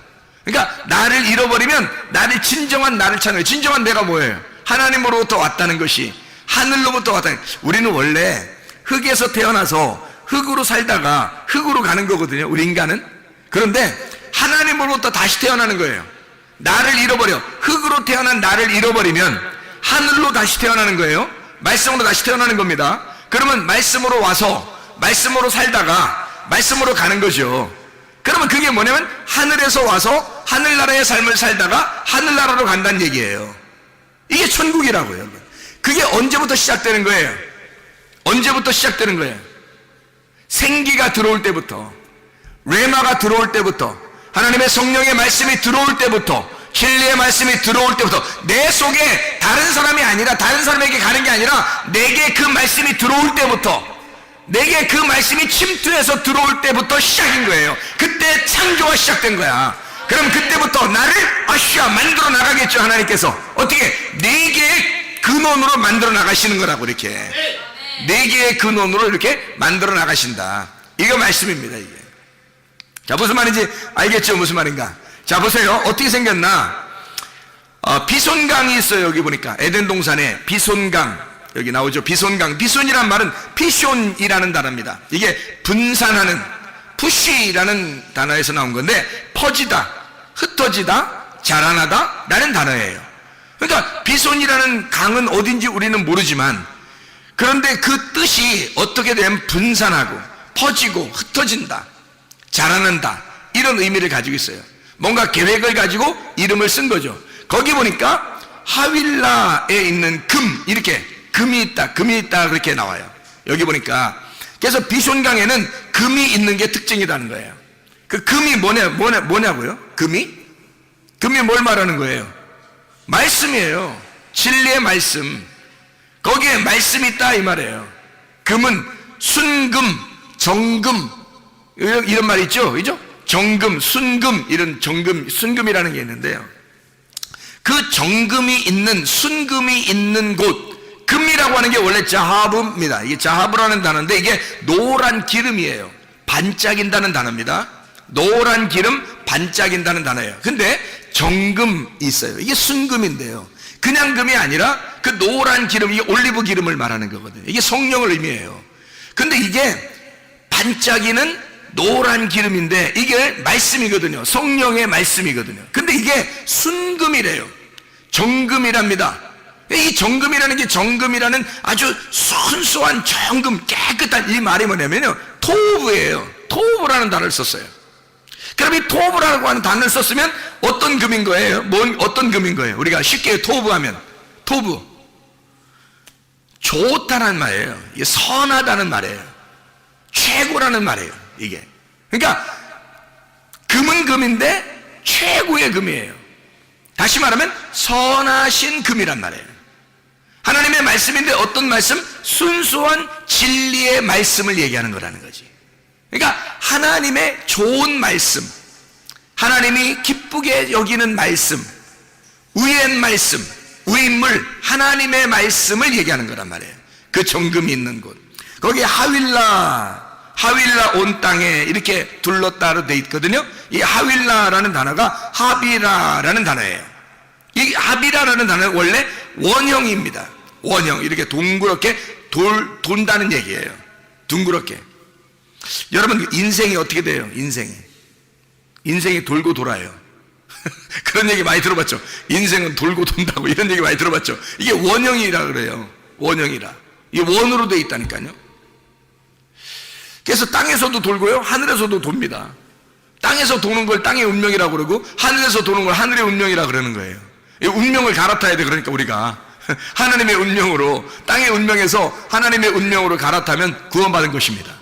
그러니까 나를 잃어버리면 나를 진정한 나를 찾는 거예요. 진정한 내가 뭐예요? 하나님으로부터 왔다는 것이, 하늘로부터 왔다는. 우리는 원래 흙에서 태어나서 흙으로 살다가 흙으로 가는 거거든요, 우리 인간은. 그런데 하나님으로부터 다시 태어나는 거예요. 나를 잃어버려, 흙으로 태어난 나를 잃어버리면 하늘로 다시 태어나는 거예요. 말씀으로 다시 태어나는 겁니다. 그러면 말씀으로 와서 말씀으로 살다가 말씀으로 가는 거죠. 그러면 그게 뭐냐면 하늘에서 와서 하늘나라의 삶을 살다가 하늘나라로 간다는 얘기예요. 이게 천국이라고요. 그게 언제부터 시작되는 거예요? 언제부터 시작되는 거예요? 생기가 들어올 때부터, 레마가 들어올 때부터, 하나님의 성령의 말씀이 들어올 때부터, 진리의 말씀이 들어올 때부터, 내 속에 다른 사람이 아니라 다른 사람에게 가는 게 아니라 내게 그 말씀이 들어올 때부터, 내게 그 말씀이 침투해서 들어올 때부터 시작인 거예요. 그때 창조가 시작된 거야. 그럼 그때부터 나를 만들어 나가겠죠. 하나님께서 어떻게? 네 개의 근원으로 만들어 나가시는 거라고. 이렇게 네 개의 근원으로 이렇게 만들어 나가신다. 이거 말씀입니다. 이게. 자, 무슨 말인지 알겠죠? 무슨 말인가? 자, 보세요. 어떻게 생겼나? 비손강이 있어요. 여기 보니까 에덴 동산에 비손강, 여기 나오죠. 비손강. 비손이란 말은 피숑이라는 단어입니다. 이게 분산하는, 푸쉬라는 단어에서 나온 건데, 퍼지다, 흩어지다, 자라나다 라는 단어예요. 그러니까 비손이라는 강은 어딘지 우리는 모르지만, 그런데 그 뜻이 어떻게 되면 분산하고 퍼지고 흩어진다, 자라난다, 이런 의미를 가지고 있어요. 뭔가 계획을 가지고 이름을 쓴 거죠. 거기 보니까 하윌라에 있는 금, 이렇게 금이 있다 그렇게 나와요. 여기 보니까. 그래서 비손강에는 금이 있는 게 특징이라는 거예요. 그 금이 뭐냐고요? 금이 뭘 말하는 거예요? 말씀이에요. 진리의 말씀. 거기에 말씀이 있다 이 말이에요. 금은 순금, 정금, 이런 말이 있죠, 그죠? 정금, 순금, 이런 정금, 순금이라는 게 있는데요. 그 정금이 있는, 순금이 있는 곳, 금이라고 하는 게 원래 자하브입니다. 이게 자하브라는 단어인데 이게 노란 기름이에요. 반짝인다는 단어입니다. 노란 기름, 반짝인다는 단어예요. 근데 정금이 있어요. 이게 순금인데요. 그냥 금이 아니라 그 노란 기름, 이게 올리브 기름을 말하는 거거든요. 이게 성령을 의미해요. 근데 이게 반짝이는 노란 기름인데 이게 말씀이거든요. 성령의 말씀이거든요. 근데 이게 순금이래요. 정금이랍니다. 이 정금이라는 게, 정금이라는 아주 순수한 정금, 깨끗한, 이 말이 뭐냐면요, 토브예요. 토브라는 단어를 썼어요. 그럼 이 토브라고 하는 단어를 썼으면 어떤 금인 거예요? 어떤 금인 거예요? 우리가 쉽게 토브하면, 토브, 좋다는 말이에요. 이게 선하다는 말이에요. 최고라는 말이에요. 이게. 그러니까 금은 금인데 최고의 금이에요. 다시 말하면 선하신 금이란 말이에요. 하나님의 말씀인데 어떤 말씀? 순수한 진리의 말씀을 얘기하는 거라는 거지. 그러니까 하나님의 좋은 말씀, 하나님이 기쁘게 여기는 말씀, 의의 말씀, 의인물, 하나님의 말씀을 얘기하는 거란 말이에요. 그 정금이 있는 곳. 거기 하윌라 온 땅에 이렇게 둘렀다로 돼 있거든요. 이 하윌라라는 단어가 하비라라는 단어예요. 이 하비라라는 단어는 원래 원형입니다. 원형, 이렇게 동그랗게 돈다는 얘기예요. 둥그렇게. 여러분, 인생이 어떻게 돼요? 인생이 돌고 돌아요. 그런 얘기 많이 들어봤죠. 인생은 돌고 돈다고, 이런 얘기 많이 들어봤죠. 이게 원형이라 그래요. 원형이라. 이게 원으로 돼 있다니까요. 그래서 땅에서도 돌고요, 하늘에서도 돕니다. 땅에서 도는 걸 땅의 운명이라고 그러고, 하늘에서 도는 걸 하늘의 운명이라고 그러는 거예요. 이 운명을 갈아타야 돼. 그러니까 우리가 하나님의 운명으로, 땅의 운명에서 하나님의 운명으로 갈아타면 구원받은 것입니다.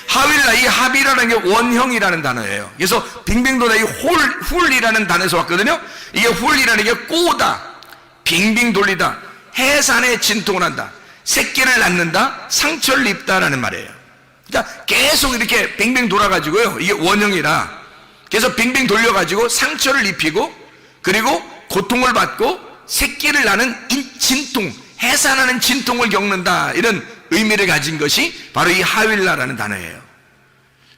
하윌라, 이 하비라는 게 원형이라는 단어예요. 그래서 빙빙 도다, 이 훌이라는 단어에서 왔거든요. 이게 훌이라는 게 꼬다, 빙빙 돌리다, 해산에 진통을 한다, 새끼를 낳는다, 상처를 입다라는 말이에요. 그러니까 계속 이렇게 빙빙 돌아가지고요, 이게 원형이라. 그래서 빙빙 돌려가지고 상처를 입히고, 그리고 고통을 받고 새끼를 낳는 진통, 해산하는 진통을 겪는다, 이런 의미를 가진 것이 바로 이 하윌라라는 단어예요.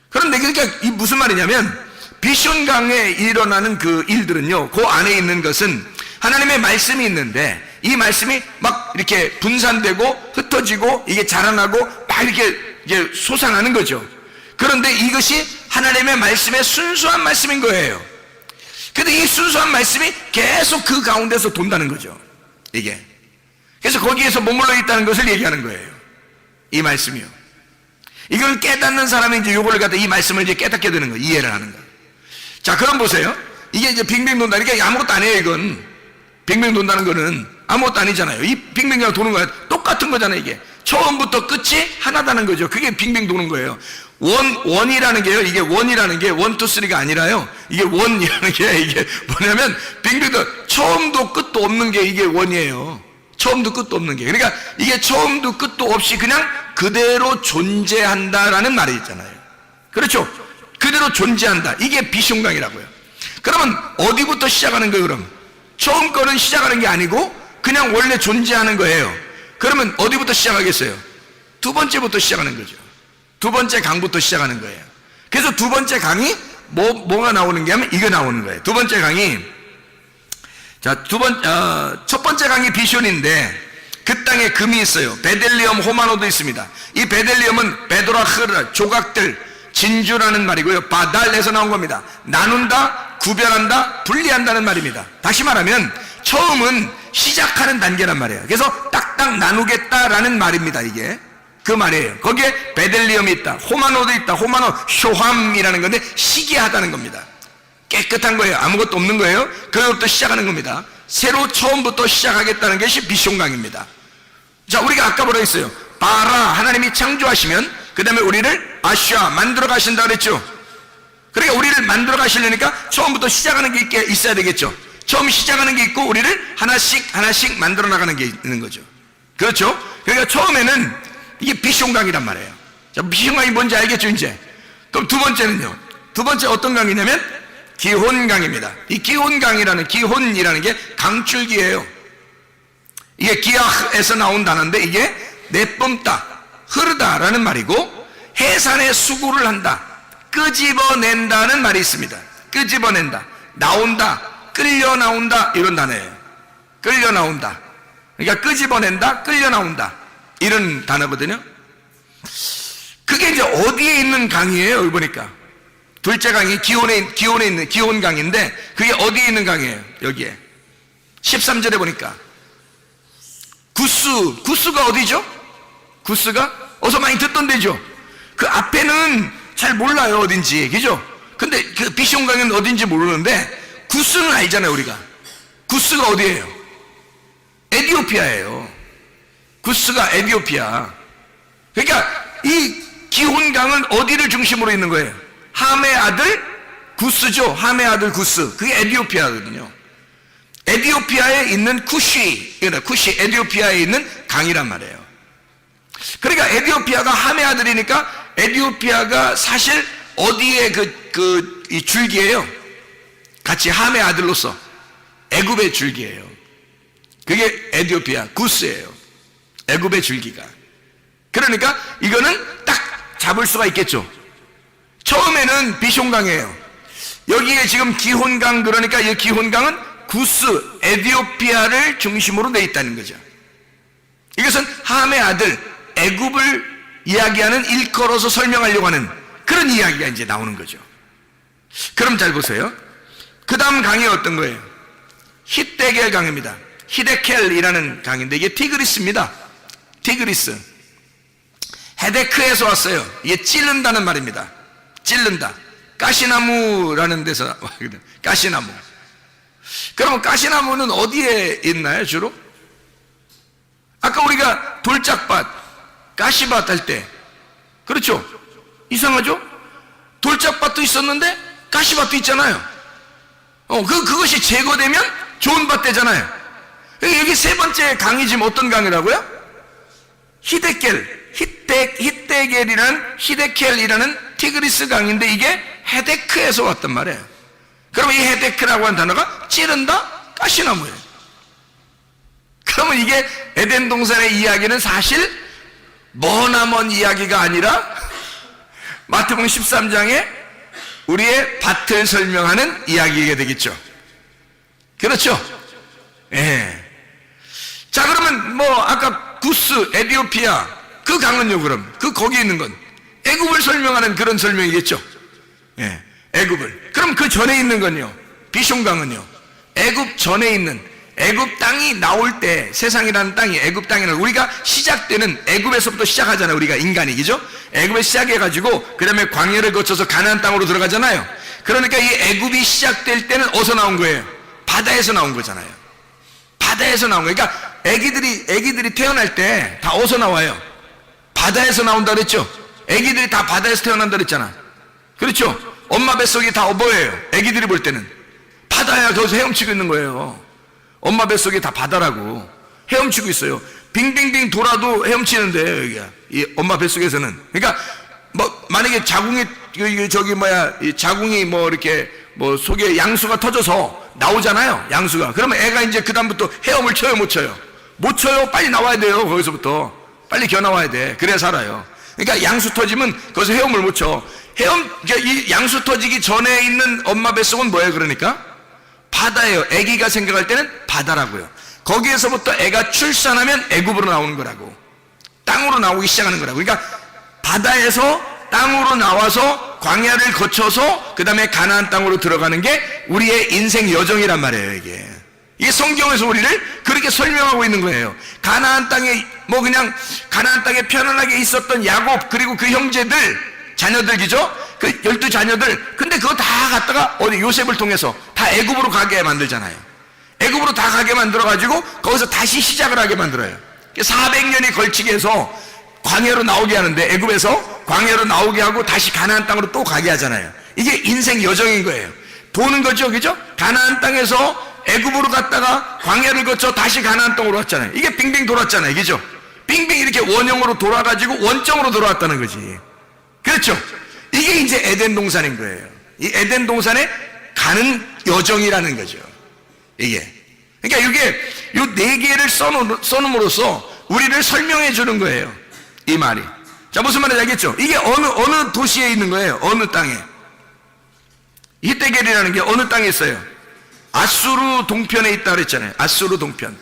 그런데 그러니까 이 무슨 말이냐면, 비숑강에 일어나는 그 일들은요, 그 안에 있는 것은 하나님의 말씀이 있는데, 이 말씀이 막 이렇게 분산되고 흩어지고 이게 자라나고 막 이렇게 이제 솟아나는 거죠. 그런데 이것이 하나님의 말씀의 순수한 말씀인 거예요. 근데 이 순수한 말씀이 계속 그 가운데서 돈다는 거죠, 이게. 그래서 거기에서 머물러 있다는 것을 얘기하는 거예요, 이 말씀이요. 이걸 깨닫는 사람이 이제 요거를 갖다 이 말씀을 이제 깨닫게 되는 거예요, 이해를 하는 거예요. 자, 그럼 보세요. 이게 이제 빙빙 돈다니까 이게 아무것도 아니에요, 이건. 빙빙 돈다는 거는 아무것도 아니잖아요. 이 빙빙이 도는 거야. 똑같은 거잖아요, 이게. 처음부터 끝이 하나다는 거죠. 그게 빙빙 도는 거예요. 원이라는 게요, 이게 원이라는 게 1, 2, 3가 아니라요, 이게 원이라는 게 이게 뭐냐면, 빙빙도 처음도 끝도 없는 게 이게 원이에요. 처음도 끝도 없는 게. 그러니까 이게 처음도 끝도 없이 그냥 그대로 존재한다라는 말이 있잖아요. 그렇죠? 그대로 존재한다. 이게 비숑강이라고요. 그러면 어디부터 시작하는 거예요, 그럼? 처음 거는 시작하는 게 아니고 그냥 원래 존재하는 거예요. 그러면 어디부터 시작하겠어요? 두 번째부터 시작하는 거죠. 두 번째 강부터 시작하는 거예요. 그래서 두 번째 강이 뭐가 나오는 게 하면 이거 나오는 거예요. 두 번째 강이, 자, 첫 번째 강이 비숑인데, 그 땅에 금이 있어요. 베델리엄, 호마노도 있습니다. 이 베델리엄은 베도라흐라, 조각들, 진주라는 말이고요. 바달에서 나온 겁니다. 나눈다, 구별한다, 분리한다는 말입니다. 다시 말하면 처음은 시작하는 단계란 말이에요. 그래서 딱딱 나누겠다라는 말입니다, 이게. 그 말이에요. 거기에 베델리엄이 있다, 호마노도 있다. 호마노, 쇼함이라는 건데 시기하다는 겁니다. 깨끗한 거예요. 아무것도 없는 거예요. 그것부터 시작하는 겁니다. 새로 처음부터 시작하겠다는 것이 비숑강입니다. 자, 우리가 아까 뭐라 했어요? 바라, 하나님이 창조하시면 그 다음에 우리를 아샤, 만들어 가신다 그랬죠. 그러니까 우리를 만들어 가시려니까 처음부터 시작하는 게 있어야 되겠죠. 처음 시작하는 게 있고 우리를 하나씩 만들어 나가는 게 있는 거죠. 그렇죠? 그러니까 처음에는 이게 비숑강이란 말이에요. 자, 비숑강이 뭔지 알겠죠, 이제? 그럼 두 번째는요. 두 번째 어떤 강이냐면 기혼강입니다. 이 기혼강이라는, 기혼이라는 게 강줄기예요. 이게 기아흐에서 나온 단어인데 이게 내뿜다, 흐르다라는 말이고, 해산의 수고를 한다, 끄집어낸다는 말이 있습니다. 끄집어낸다, 나온다, 끌려 나온다, 이런 단어예요. 끌려 나온다. 그러니까 끄집어낸다, 끌려 나온다, 이런 단어거든요. 그게 이제 어디에 있는 강이에요? 여기 보니까 둘째 강이 기온에 있는 기온강인데, 그게 어디에 있는 강이에요? 여기에 13절에 보니까 구스가 어디죠? 구스가 어서 많이 듣던 데죠. 그 앞에는 잘 몰라요, 어딘지. 그죠? 근데 그 비숑강은 어딘지 모르는데 구스는 알잖아요, 우리가. 구스가 어디예요? 에티오피아예요. 구스가 에티오피아. 그러니까 이 기혼강은 어디를 중심으로 있는 거예요? 함의 아들 구스죠. 함의 아들 구스. 그게 에티오피아거든요. 에티오피아에 있는 쿠시, 에티오피아에 있는 강이란 말이에요. 그러니까 에티오피아가 함의 아들이니까 에티오피아가 사실 어디에 이 줄기예요? 같이 함의 아들로서 애굽의 줄기예요. 그게 에티오피아 구스예요. 애굽의 줄기가. 그러니까 이거는 딱 잡을 수가 있겠죠. 처음에는 비숑강이에요. 여기에 지금 기혼강, 그러니까 이 기혼강은 구스, 에티오피아를 중심으로 돼 있다는 거죠. 이것은 함의 아들 애굽을 이야기하는, 일컬어서 설명하려고 하는 그런 이야기가 이제 나오는 거죠. 그럼 잘 보세요. 그 다음 강이 어떤 거예요? 히데겔 강입니다. 히데켈이라는 강인데 이게 티그리스입니다. 티그리스. 헤데크에서 왔어요. 이게 찌른다는 말입니다. 찌른다. 가시나무라는 데서 왔거든. 가시나무. 그러면 가시나무는 어디에 있나요, 주로? 아까 우리가 돌짝밭, 가시밭 할 때, 그렇죠? 이상하죠? 돌짝밭도 있었는데 가시밭도 있잖아요. 그것이 제거되면 좋은 밭 되잖아요. 여기 세 번째 강이 지금 어떤 강이라고요? 히데켈이라는 티그리스 강인데 이게 헤데크에서 왔단 말이에요. 그럼 이 헤데크라고 하는 단어가 찌른다, 가시나무예요. 그러면 이게 에덴 동산의 이야기는 사실 머나먼 이야기가 아니라 마태복음 13장에 우리의 밭을 설명하는 이야기가 되겠죠. 그렇죠? 예. 자, 그러면 뭐 아까 구스, 에디오피아 그 강은요, 그럼 그 거기 있는 건 애굽을 설명하는 그런 설명이겠죠. 예. 애굽을. 그럼 그 전에 있는 건요, 비숑강은요, 애굽 전에 있는 애굽 땅이 나올 때, 세상이라는 땅이 애굽 땅이라는, 우리가 시작되는 애굽에서부터 시작하잖아요. 우리가 인간이, 그죠? 애굽에 시작해가지고 그 다음에 광야를 거쳐서 가나안 땅으로 들어가잖아요. 그러니까 이 애굽이 시작될 때는 어디서 나온 거예요? 바다에서 나온 거잖아요. 바다에서 나온 거예요. 그러니까 애기들이 태어날 때 다 어디서 나와요? 바다에서 나온다 그랬죠? 애기들이 다 바다에서 태어난다 그랬잖아. 그렇죠? 엄마 뱃속이 다 뭐예요? 애기들이 볼 때는 바다야. 거기서 헤엄치고 있는 거예요. 엄마 뱃속이 다 바다라고 헤엄치고 있어요. 빙빙빙 돌아도 헤엄치는데, 여기가 이 엄마 뱃속에서는. 그러니까 뭐 만약에 자궁이 이 자궁이 뭐 이렇게 뭐 속에 양수가 터져서 나오잖아요, 양수가. 그러면 애가 이제 그 다음부터 헤엄을 쳐요, 못 쳐요? 못 쳐요. 빨리 나와야 돼요. 거기서부터 빨리 겨 나와야 돼. 그래야 살아요. 그러니까 양수 터지면 거기서 헤엄을 못 쳐. 그러니까 이 양수 터지기 전에 있는 엄마 뱃속은 뭐예요? 그러니까 바다예요. 아기가 생각할 때는 바다라고요. 거기에서부터 애가 출산하면 애굽으로 나오는 거라고, 땅으로 나오기 시작하는 거라고. 그러니까 바다에서 땅으로 나와서 광야를 거쳐서 그 다음에 가나안 땅으로 들어가는 게 우리의 인생 여정이란 말이에요. 이게 성경에서 우리를 그렇게 설명하고 있는 거예요. 가나안 땅에 뭐 그냥 가나안 땅에 편안하게 있었던 야곱, 그리고 그 형제들, 자녀들, 그죠? 그 12자녀들. 근데 그거 다 갖다가 어디 요셉을 통해서 다 애굽으로 가게 만들잖아요. 애굽으로 다 가게 만들어가지고 거기서 다시 시작을 하게 만들어요. 400년이 걸치게 해서 광야로 나오게 하는데, 애굽에서 광야로 나오게 하고 다시 가나안 땅으로 또 가게 하잖아요. 이게 인생 여정인 거예요. 도는 거죠, 그죠? 가나안 땅에서 애굽으로 갔다가 광야를 거쳐 다시 가나안 땅으로 왔잖아요. 이게 빙빙 돌았잖아요, 그죠? 빙빙 이렇게 원형으로 돌아가지고 원점으로 돌아왔다는 거지. 그렇죠? 이게 이제 에덴 동산인 거예요. 이 에덴 동산에 가는 여정이라는 거죠, 이게. 그러니까 이게 요 네 개를 써놓음으로써 우리를 설명해 주는 거예요, 이 말이. 자, 무슨 말인지 알겠죠? 이게 어느 도시에 있는 거예요? 어느 땅에? 히데겔이라는 게 어느 땅에 있어요? 아수르 동편에 있다 그랬잖아요. 아수르 동편.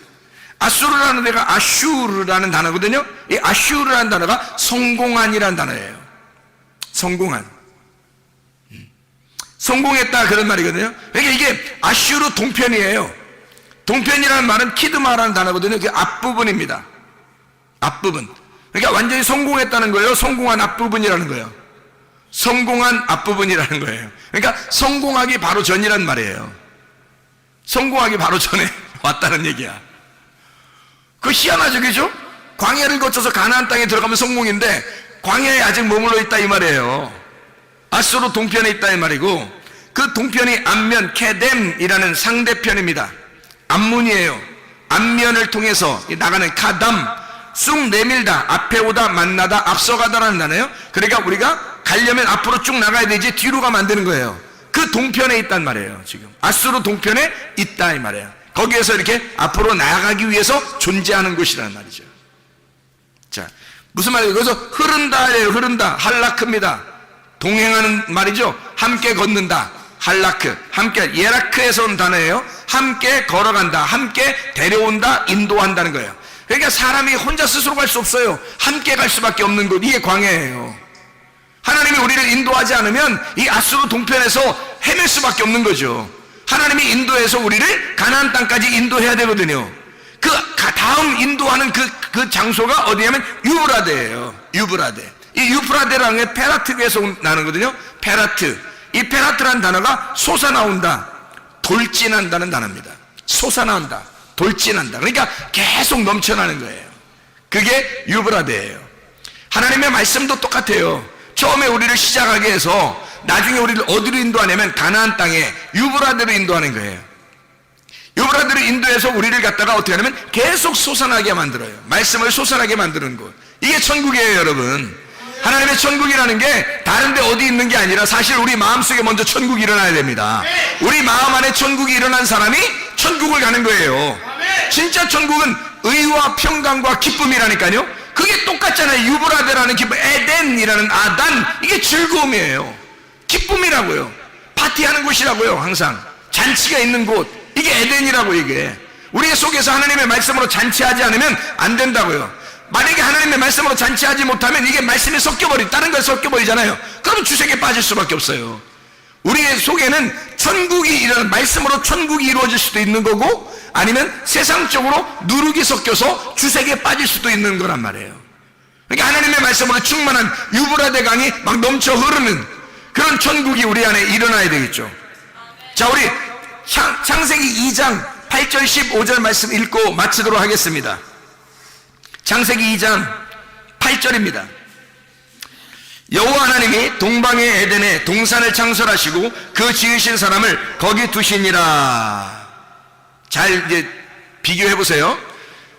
아수르라는 데가 아슈르라는 단어거든요. 이 아슈르라는 단어가 성공한이라는 단어예요. 성공한. 성공했다, 그런 말이거든요. 그러니까 이게 아슈르 동편이에요. 동편이라는 말은 키드마라는 단어거든요. 그 앞부분입니다. 앞부분. 그러니까 완전히 성공했다는 거예요. 성공한 앞부분이라는 거예요. 성공한 앞부분이라는 거예요. 그러니까 성공하기 바로 전이란 말이에요. 성공하기 바로 전에 왔다는 얘기야. 그거 희한하죠, 그죠? 광야를 거쳐서 가나안 땅에 들어가면 성공인데 광야에 아직 머물러 있다 이 말이에요. 아수르 동편에 있다 이 말이고, 그 동편이 앞면 케뎀이라는 상대편입니다. 앞문이에요. 앞면을 통해서 나가는 카담, 쑥 내밀다, 앞에 오다, 만나다, 앞서가다라는 단어예요. 그러니까 우리가 가려면 앞으로 쭉 나가야 되지 뒤로 가면 안 되는 거예요. 그 동편에 있단 말이에요. 지금 아수르 동편에 있다 이 말이에요. 거기에서 이렇게 앞으로 나아가기 위해서 존재하는 곳이라는 말이죠. 자, 무슨 말이에요? 그래서 흐른다예요. 흐른다, 할라크입니다. 동행하는 말이죠. 함께 걷는다, 할라크. 함께, 예라크에서 온 단어예요. 함께 걸어간다, 함께 데려온다, 인도한다는 거예요. 그러니까 사람이 혼자 스스로 갈 수 없어요. 함께 갈 수밖에 없는 곳, 이게 광야예요. 하나님이 우리를 인도하지 않으면 이 아수르 동편에서 헤맬 수밖에 없는 거죠. 하나님이 인도해서 우리를 가나안 땅까지 인도해야 되거든요. 그 다음 인도하는 그 장소가 어디냐면 유브라데예요. 유브라데. 이 유프라데라는 게 페라트에서 나는 거거든요. 페라트. 이 페라트라는 단어가 솟아나온다, 돌진한다는 단어입니다. 솟아나온다, 돌진한다. 그러니까 계속 넘쳐나는 거예요. 그게 유브라데예요. 하나님의 말씀도 똑같아요. 처음에 우리를 시작하게 해서 나중에 우리를 어디로 인도하냐면 가나안 땅에 유브라데로 인도하는 거예요. 유브라데로 인도해서 우리를 갖다가 어떻게 하냐면 계속 솟아나게 만들어요. 말씀을 솟아나게 만드는 곳. 이게 천국이에요, 여러분. 하나님의 천국이라는 게 다른 데 어디 있는 게 아니라 사실 우리 마음속에 먼저 천국이 일어나야 됩니다. 우리 마음 안에 천국이 일어난 사람이 천국을 가는 거예요. 진짜 천국은 의와 평강과 기쁨이라니까요. 그게 똑같잖아요. 유브라데라는 기쁨, 에덴이라는 아단, 이게 즐거움이에요. 기쁨이라고요. 파티하는 곳이라고요. 항상 잔치가 있는 곳, 이게 에덴이라고. 이게 우리 속에서 하나님의 말씀으로 잔치하지 않으면 안 된다고요. 만약에 하나님의 말씀으로 잔치하지 못하면 이게 말씀이 다른 걸 섞여버리잖아요. 그럼 주색에 빠질 수밖에 없어요. 우리의 속에는 말씀으로 천국이 이루어질 수도 있는 거고, 아니면 세상적으로 누룩이 섞여서 주색에 빠질 수도 있는 거란 말이에요. 그러니까 하나님의 말씀으로 충만한 유브라데 강이 막 넘쳐 흐르는 그런 천국이 우리 안에 일어나야 되겠죠. 자, 우리 창세기 2장 8절 15절 말씀 읽고 마치도록 하겠습니다. 창세기 2장 8절입니다. 여호와 하나님이 동방의 에덴에 동산을 창설하시고 그 지으신 사람을 거기 두시니라. 잘 이제 비교해 보세요.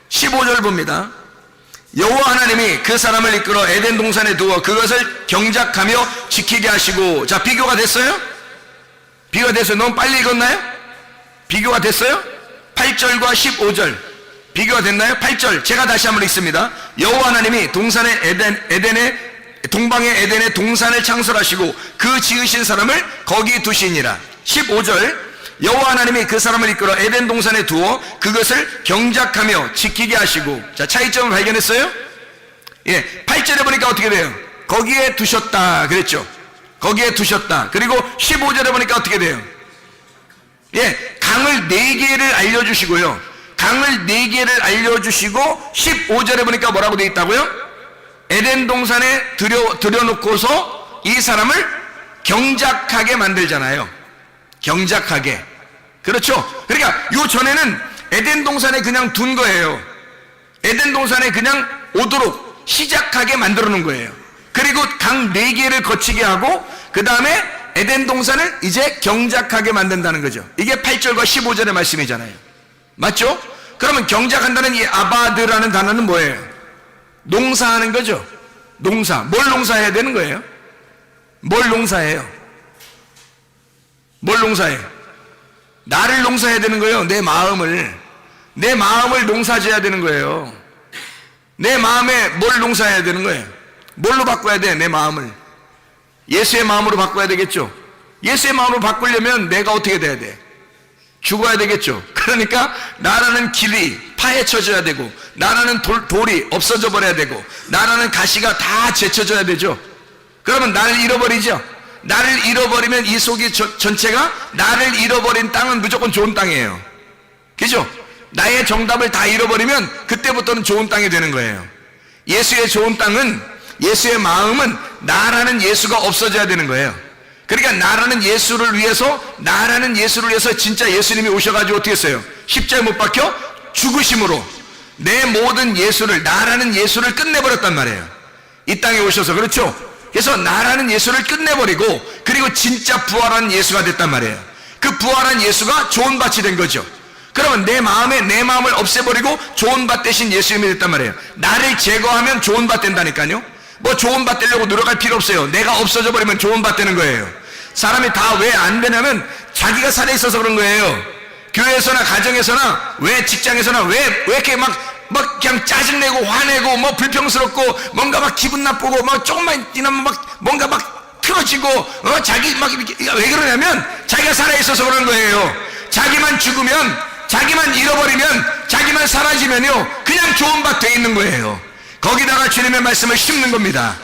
15절 봅니다. 여호와 하나님이 그 사람을 이끌어 에덴 동산에 두어 그것을 경작하며 지키게 하시고. 자, 비교가 됐어요? 비교가 됐어요? 너무 빨리 읽었나요? 비교가 됐어요? 8절과 15절 비교가 됐나요? 8절 제가 다시 한번 읽습니다. 여호와 하나님이 동방의 에덴에 동산을 창설하시고 그 지으신 사람을 거기 두시니라. 15절 여호와 하나님이 그 사람을 이끌어 에덴 동산에 두어 그것을 경작하며 지키게 하시고. 자, 차이점을 발견했어요? 예, 8절에 보니까 어떻게 돼요? 거기에 두셨다 그랬죠. 거기에 두셨다. 그리고 15절에 보니까 어떻게 돼요? 예, 강을 4개를 알려주시고요. 강을 4개를 알려주시고 15절에 보니까 뭐라고 되어 있다고요? 에덴 동산에 들여놓고서 이 사람을 경작하게 만들잖아요. 경작하게. 그렇죠? 그러니까 요 전에는 에덴 동산에 그냥 둔 거예요. 에덴 동산에 그냥 오도록 시작하게 만들어 놓은 거예요. 그리고 강 4개를 거치게 하고 그 다음에 에덴 동산을 이제 경작하게 만든다는 거죠. 이게 8절과 15절의 말씀이잖아요. 맞죠? 그러면 경작한다는 이 아바드라는 단어는 뭐예요? 농사하는 거죠. 농사. 뭘 농사해야 되는 거예요? 뭘 농사해요? 뭘 농사해요? 나를 농사해야 되는 거예요. 내 마음을 농사져야 되는 거예요. 내 마음에 뭘 농사해야 되는 거예요? 뭘로 바꿔야 돼? 내 마음을 예수의 마음으로 바꿔야 되겠죠. 예수의 마음으로 바꾸려면 내가 어떻게 돼야 돼? 죽어야 되겠죠. 그러니까 나라는 길이 파헤쳐져야 되고, 나라는 돌이 없어져 버려야 되고, 나라는 가시가 다 제쳐져야 되죠. 그러면 나를 잃어버리죠. 나를 잃어버리면 이 속이 전체가, 나를 잃어버린 땅은 무조건 좋은 땅이에요. 그죠? 나의 정답을 다 잃어버리면 그때부터는 좋은 땅이 되는 거예요. 예수의 좋은 땅은, 예수의 마음은 나라는 예수가 없어져야 되는 거예요. 그러니까 나라는 예수를 위해서 진짜 예수님이 오셔가지고 어떻게 했어요? 십자가에 못 박혀 죽으심으로 내 모든 나라는 예수를 끝내버렸단 말이에요. 이 땅에 오셔서. 그렇죠? 그래서 나라는 예수를 끝내버리고, 그리고 진짜 부활한 예수가 됐단 말이에요. 그 부활한 예수가 좋은 밭이 된 거죠. 그러면 내 마음을 없애버리고 좋은 밭 대신 예수님이 됐단 말이에요. 나를 제거하면 좋은 밭 된다니까요. 뭐 좋은 밭 되려고 노력할 필요 없어요. 내가 없어져 버리면 좋은 밭 되는 거예요. 사람이 다 왜 안 되냐면 자기가 살아 있어서 그런 거예요. 교회에서나 가정에서나 왜 직장에서나 왜 이렇게 막 그냥 짜증내고 화내고 뭐 불평스럽고 뭔가 막 기분 나쁘고 막 조금만 지나면 막 뭔가 막 틀어지고 자기 막 왜 그러냐면 자기가 살아 있어서 그런 거예요. 자기만 죽으면, 자기만 잃어버리면, 자기만 사라지면요 그냥 좋은 밭 돼 있는 거예요. 거기다가 주님의 말씀을 심는 겁니다.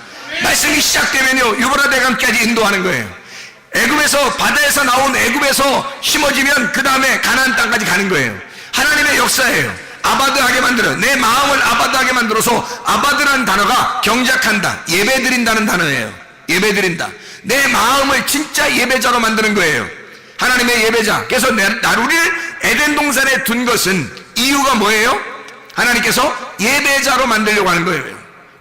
말씀이 시작되면요 유브라데 강까지 인도하는 거예요. 애굽에서, 바다에서 나온 애굽에서 심어지면 그 다음에 가나안 땅까지 가는 거예요. 하나님의 역사예요. 아바드하게 만들어, 내 마음을 아바드하게 만들어서, 아바드라는 단어가 경작한다, 예배드린다는 단어예요. 예배드린다. 내 마음을 진짜 예배자로 만드는 거예요. 하나님의 예배자. 그래서 우리를 에덴 동산에 둔 것은 이유가 뭐예요? 하나님께서 예배자로 만들려고 하는 거예요.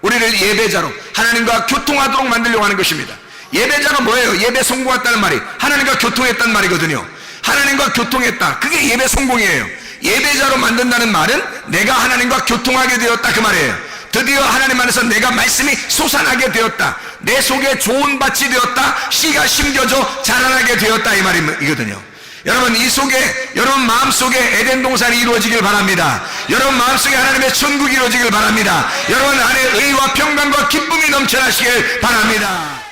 우리를 예배자로, 하나님과 교통하도록 만들려고 하는 것입니다. 예배자가 뭐예요? 예배 성공했다는 말이 하나님과 교통했다는 말이거든요. 하나님과 교통했다, 그게 예배 성공이에요. 예배자로 만든다는 말은 내가 하나님과 교통하게 되었다, 그 말이에요. 드디어 하나님 안에서 내가 말씀이 솟아나게 되었다, 내 속에 좋은 밭이 되었다, 씨가 심겨져 자라나게 되었다, 이 말이거든요. 여러분 이 속에 여러분 마음속에 에덴 동산이 이루어지길 바랍니다. 여러분 마음속에 하나님의 천국이 이루어지길 바랍니다. 여러분 안에 의와 평강과 기쁨이 넘쳐나시길 바랍니다.